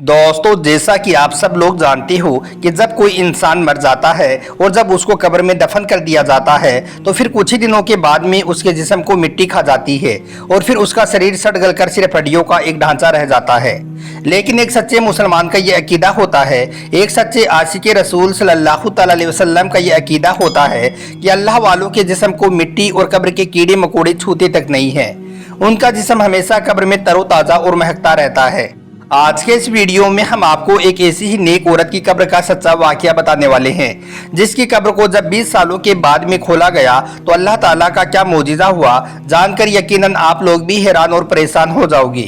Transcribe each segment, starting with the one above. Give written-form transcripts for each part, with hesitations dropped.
दोस्तों, जैसा कि आप सब लोग जानते हो कि जब कोई इंसान मर जाता है और जब उसको कब्र में दफन कर दिया जाता है तो फिर कुछ ही दिनों के बाद में उसके जिस्म को मिट्टी खा जाती है और फिर उसका शरीर सड़ गल कर सिर्फ हड्डियों का एक ढांचा रह जाता है। लेकिन एक सच्चे मुसलमान का ये अकीदा होता है, एक सच्चे आशिक़े रसूल सल्लल्लाहु अलैहि वसल्लम का ये अकीदा होता है कि अल्लाह वालों के जिस्म को मिट्टी और कब्र के कीड़े मकोड़े छूते तक नहीं है। उनका जिस्म हमेशा कब्र में तरोताज़ा और महकता रहता है। आज के इस वीडियो में हम आपको एक ऐसी ही नेक औरत की कब्र का सच्चा वाकया बताने वाले हैं, जिसकी कब्र को जब 20 सालों के बाद में खोला गया तो अल्लाह ताला का क्या मोजिज़ा हुआ, जानकर यकीनन आप लोग भी हैरान और परेशान हो जाओगे।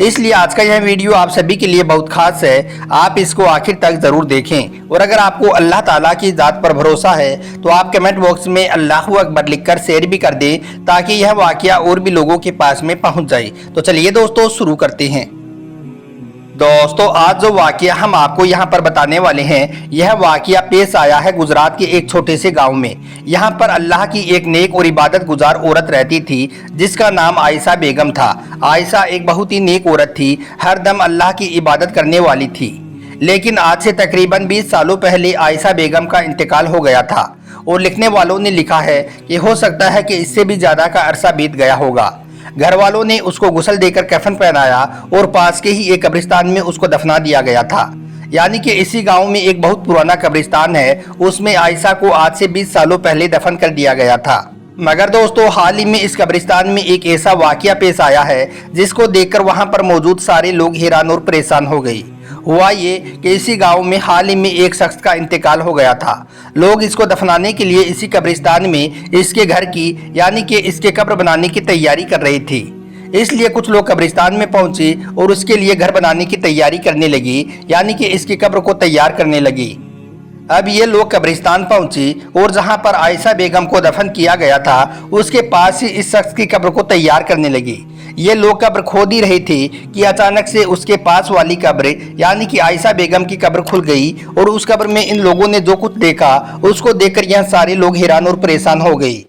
इसलिए आज का यह वीडियो आप सभी के लिए बहुत खास है, आप इसको आखिर तक जरूर देखें। और अगर आपको अल्लाह ताला की ज़ात पर भरोसा है तो आप कमेंट बॉक्स में अल्लाहु अकबर लिखकर शेयर भी कर दें, ताकि यह वाकया और भी लोगों के पास में पहुँच जाए। तो चलिए दोस्तों, शुरू करते हैं। दोस्तों, आज जो वाकया हम आपको यहाँ पर बताने वाले हैं, यह वाकया पेश आया है गुजरात के एक छोटे से गांव में। यहाँ पर अल्लाह की एक नेक और इबादत गुजार औरत रहती थी, जिसका नाम आयशा बेगम था। आयशा एक बहुत ही नेक औरत थी, हर दम अल्लाह की इबादत करने वाली थी। लेकिन आज से तकरीबन 20 सालों पहले आयशा बेगम का इंतकाल हो गया था और लिखने वालों ने लिखा है कि हो सकता है कि इससे भी ज़्यादा का अरसा बीत गया होगा। घर वालों ने उसको गुस्ल देकर कफन पहनाया और पास के ही एक कब्रिस्तान में उसको दफना दिया गया था। यानी कि इसी गांव में एक बहुत पुराना कब्रिस्तान है, उसमें आयशा को आज से 20 सालों पहले दफन कर दिया गया था। मगर दोस्तों, हाल ही में इस कब्रिस्तान में एक ऐसा वाकया पेश आया है जिसको देखकर वहां पर मौजूद सारे लोग हैरान और परेशान हो गए। हुआ ये कि इसी गांव में हाल ही में एक शख्स का इंतकाल हो गया था। लोग इसको दफनाने के लिए इसी कब्रिस्तान में इसके घर की यानी कि इसके कब्र बनाने की तैयारी कर रहे थे। इसलिए कुछ लोग कब्रिस्तान में पहुंचे और उसके लिए घर बनाने की तैयारी करने लगी, यानी कि इसकी कब्र को तैयार करने लगी। अब ये लोग कब्रिस्तान पहुंचे और जहां पर आयशा बेगम को दफन किया गया था उसके पास ही इस शख्स की कब्र को तैयार करने लगी। ये लोग कब्र खोद ही रहे थे कि अचानक से उसके पास वाली कब्र यानी कि आयशा बेगम की कब्र खुल गई और उस कब्र में इन लोगों ने जो कुछ देखा उसको देखकर यह सारे लोग हैरान और परेशान हो गए।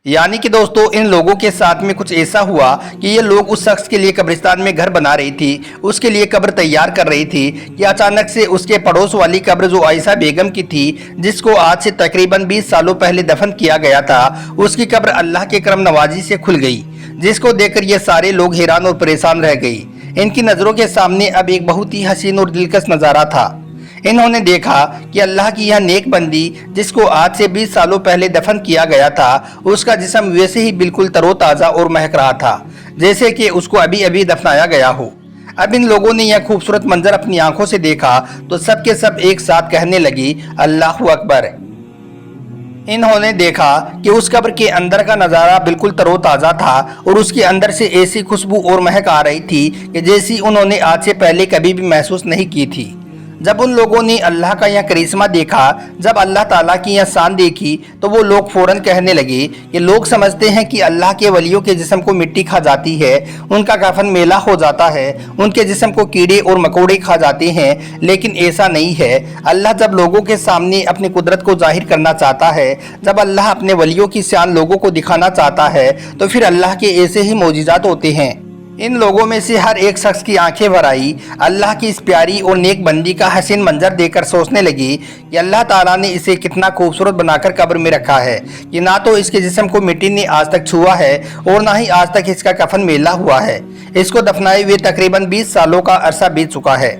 यानी कि दोस्तों, इन लोगों के साथ में कुछ ऐसा हुआ कि ये लोग उस शख्स के लिए कब्रिस्तान में घर बना रही थी, उसके लिए कब्र तैयार कर रही थी कि अचानक से उसके पड़ोस वाली कब्र जो आयशा बेगम की थी, जिसको आज से तकरीबन 20 सालों पहले दफन किया गया था, उसकी कब्र अल्लाह के करम नवाजी से खुल गई, जिसको देखकर ये सारे लोग हैरान और परेशान रह गए। इनकी नज़रों के सामने अब एक बहुत ही हसीन और दिलकश नज़ारा था। इन्होंने देखा कि अल्लाह की यह नेक बंदी जिसको आज से 20 सालों पहले दफन किया गया था, उसका जिस्म वैसे ही बिल्कुल तरोताज़ा और महक रहा था जैसे कि उसको अभी अभी दफनाया गया हो। अब इन लोगों ने यह खूबसूरत मंजर अपनी आंखों से देखा तो सब के सब एक साथ कहने लगी, अल्लाहु अकबर। इन्होंने देखा कि उस कब्र के अंदर का नज़ारा बिल्कुल तरोताज़ा था और उसके अंदर से ऐसी खुशबू और महक आ रही थी कि जैसी उन्होंने आज से पहले कभी भी महसूस नहीं की थी। जब उन लोगों ने अल्लाह का यह करिश्मा देखा, जब अल्लाह ताला की यह शान देखी, तो वो लोग फौरन कहने लगे कि लोग समझते हैं कि अल्लाह के वलियों के जिस्म को मिट्टी खा जाती है, उनका कफन मेला हो जाता है, उनके जिस्म को कीड़े और मकोड़े खा जाते हैं। लेकिन ऐसा नहीं है। अल्लाह जब लोगों के सामने अपनी कुदरत को जाहिर करना चाहता है, जब अल्लाह अपने वलियों की शान लोगों को दिखाना चाहता है, तो फिर अल्लाह के ऐसे ही मोजिज़ात होते हैं। इन लोगों में से हर एक शख्स की आंखें भर आई। अल्लाह की इस प्यारी और नेक बंदी का हसीन मंजर देखकर सोचने लगी कि अल्लाह ताला ने इसे कितना खूबसूरत बनाकर कब्र में रखा है कि ना तो इसके जिस्म को मिट्टी ने आज तक छुआ है और ना ही आज तक इसका कफन मेला हुआ है। इसको दफनाए हुए तकरीबन 20 सालों का अरसा बीत चुका है।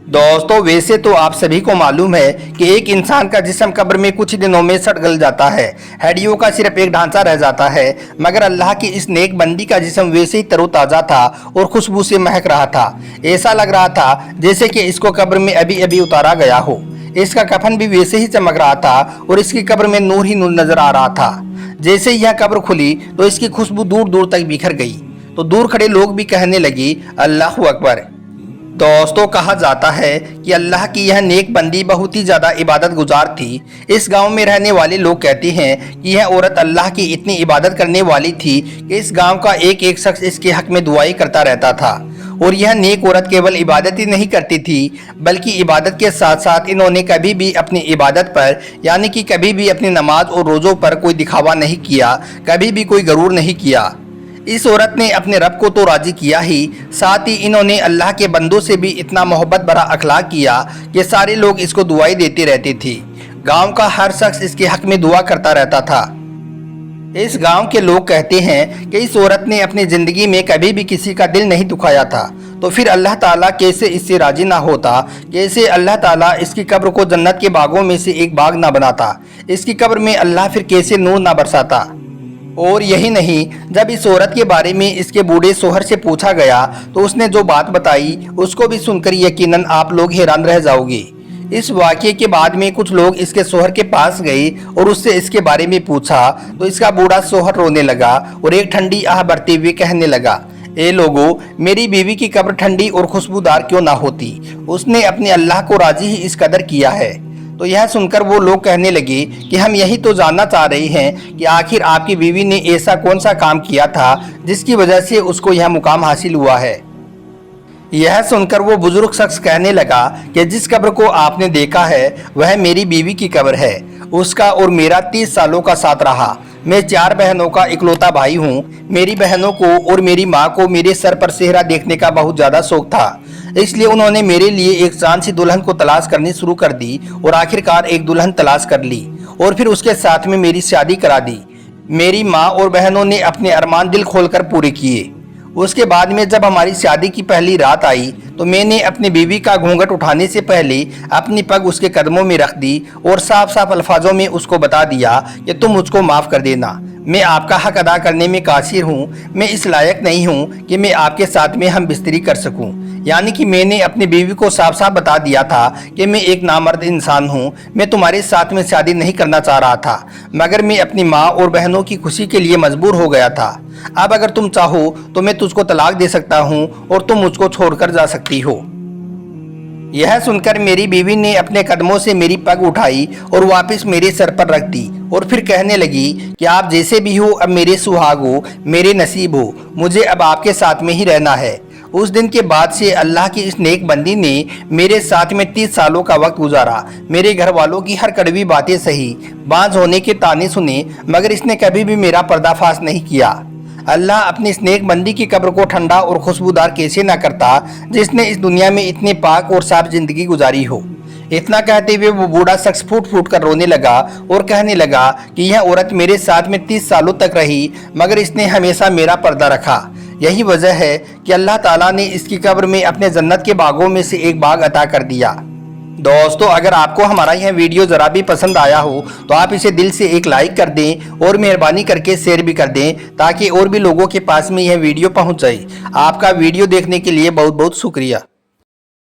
दोस्तों, वैसे तो आप सभी को मालूम है कि एक इंसान का जिस्म कब्र में कुछ दिनों में सड़ गल जाता है, हड्डियों का सिर्फ एक ढांचा रह जाता है। मगर अल्लाह की इस नेक बंदी का जिस्म वैसे ही तरोताज़ा था और खुशबू से महक रहा था। ऐसा लग रहा था जैसे कि इसको कब्र में अभी अभी उतारा गया हो। इसका कफन भी वैसे ही चमक रहा था और इसकी कब्र में नूर ही नूर नजर आ रहा था। जैसे ही यह कब्र खुली तो इसकी खुशबू दूर दूर तक बिखर गई, तो दूर खड़े लोग भी कहने लगी, अल्लाहु अकबर। दोस्तों, कहा जाता है कि अल्लाह की यह नेक बंदी बहुत ही ज़्यादा इबादत गुजार थी। इस गांव में रहने वाले लोग कहते हैं कि यह औरत अल्लाह की इतनी इबादत करने वाली थी कि इस गांव का एक एक शख्स इसके हक में दुआएं करता रहता था। और यह नेक औरत केवल इबादत ही नहीं करती थी, बल्कि इबादत के साथ साथ इन्होंने कभी भी अपनी इबादत पर यानी कि कभी भी अपनी नमाज और रोज़ों पर कोई दिखावा नहीं किया, कभी भी कोई गरूर नहीं किया। इस औरत ने अपने रब को तो राजी किया ही, साथ ही इन्होंने अल्लाह के बंदों से भी इतना मोहब्बत भरा अखलाक किया कि सारे लोग इसको दुआएं देते रहते थे। गांव का हर शख्स इसके हक में दुआ करता रहता था। इस गांव के लोग कहते हैं कि इस औरत ने अपनी ज़िंदगी में कभी भी किसी का दिल नहीं दुखाया था, तो फिर अल्लाह ताला कैसे इससे राजी ना होता, कैसे अल्लाह ताला इसकी कब्र को जन्नत के बागों में से एक बाग ना बनाता, इसकी कब्र में अल्लाह फिर कैसे नूर ना बरसाता। और यही नहीं, जब इस औरत के बारे में इसके बूढ़े शोहर से पूछा गया तो उसने जो बात बताई उसको भी सुनकर यकीनन आप लोग हैरान रह जाओगे। इस वाक़ये के बाद में कुछ लोग इसके शोहर के पास गए और उससे इसके बारे में पूछा तो इसका बूढ़ा शोहर रोने लगा और एक ठंडी आह भरते हुए कहने लगा, ए लोगों, मेरी बीवी की कब्र ठंडी और खुशबूदार क्यों ना होती, उसने अपने अल्लाह को राजी ही इस कदर किया है। तो यह सुनकर वो लोग कहने लगे कि हम यही तो जानना चाह रहे हैं कि आखिर आपकी बीवी ने ऐसा कौन सा काम किया था जिसकी वजह से उसको यह मुकाम हासिल हुआ है। यह सुनकर वो बुजुर्ग शख्स कहने लगा कि जिस कब्र को आपने देखा है वह मेरी बीवी की कब्र है। उसका और मेरा 30 सालों का साथ रहा। मैं 4 बहनों का इकलौता भाई हूँ। मेरी बहनों को और मेरी माँ को मेरे सर पर सेहरा देखने का बहुत ज़्यादा शौक था, इसलिए उन्होंने मेरे लिए एक चांद सी दुल्हन को तलाश करनी शुरू कर दी और आखिरकार एक दुल्हन तलाश कर ली और फिर उसके साथ में मेरी शादी करा दी। मेरी माँ और बहनों ने अपने अरमान दिल खोलकर पूरे किए। उसके बाद में जब हमारी शादी की पहली रात आई तो मैंने अपनी बीवी का घूंघट उठाने से पहले अपनी पग उसके कदमों में रख दी और साफ साफ अल्फाजों में उसको बता दिया कि तुम मुझको माफ़ कर देना, मैं आपका हक अदा करने में कासिर हूँ, मैं इस लायक नहीं हूँ कि मैं आपके साथ में हम बिस्तरी कर सकूँ। यानी कि मैंने अपनी बीवी को साफ साफ बता दिया था कि मैं एक नामर्द इंसान हूँ, मैं तुम्हारे साथ में शादी नहीं करना चाह रहा था, मगर मैं अपनी माँ और बहनों की खुशी के लिए मजबूर हो गया था। अब अगर तुम चाहो तो मैं तुझको तलाक दे सकता हूँ और तुम मुझको छोड़कर जा सकती हो। यह सुनकर मेरी बीवी ने अपने कदमों से मेरी पग उठाई और वापस मेरे सर पर रख दी और फिर कहने लगी कि आप जैसे भी हो, अब मेरे सुहाग हो, मेरे नसीब हो, मुझे अब आपके साथ में ही रहना है। उस दिन के बाद से अल्लाह की इस नेक बंदी ने मेरे साथ में 30 सालों का वक्त गुजारा। मेरे घर वालों की हर कड़वी बातें सही, बांझ होने के ताने सुने, मगर इसने कभी भी मेरा पर्दाफाश नहीं किया। अल्लाह अपनी इस नेक बंदी की कब्र को ठंडा और खुशबूदार कैसे ना करता जिसने इस दुनिया में इतने पाक और साफ जिंदगी गुजारी हो। इतना कहते हुए वो बूढ़ा शख्स फूट फूट कर रोने लगा और कहने लगा कि यह औरत मेरे साथ में 30 सालों तक रही, मगर इसने हमेशा मेरा पर्दा रखा। यही वजह है कि अल्लाह ताला ने इसकी कब्र में अपने जन्नत के बागों में से एक बाग अता कर दिया। दोस्तों, अगर आपको हमारा यह वीडियो ज़रा भी पसंद आया हो तो आप इसे दिल से एक लाइक कर दें और मेहरबानी करके शेयर भी कर दें ताकि और भी लोगों के पास में यह वीडियो पहुंच जाए। आपका वीडियो देखने के लिए बहुत बहुत शुक्रिया।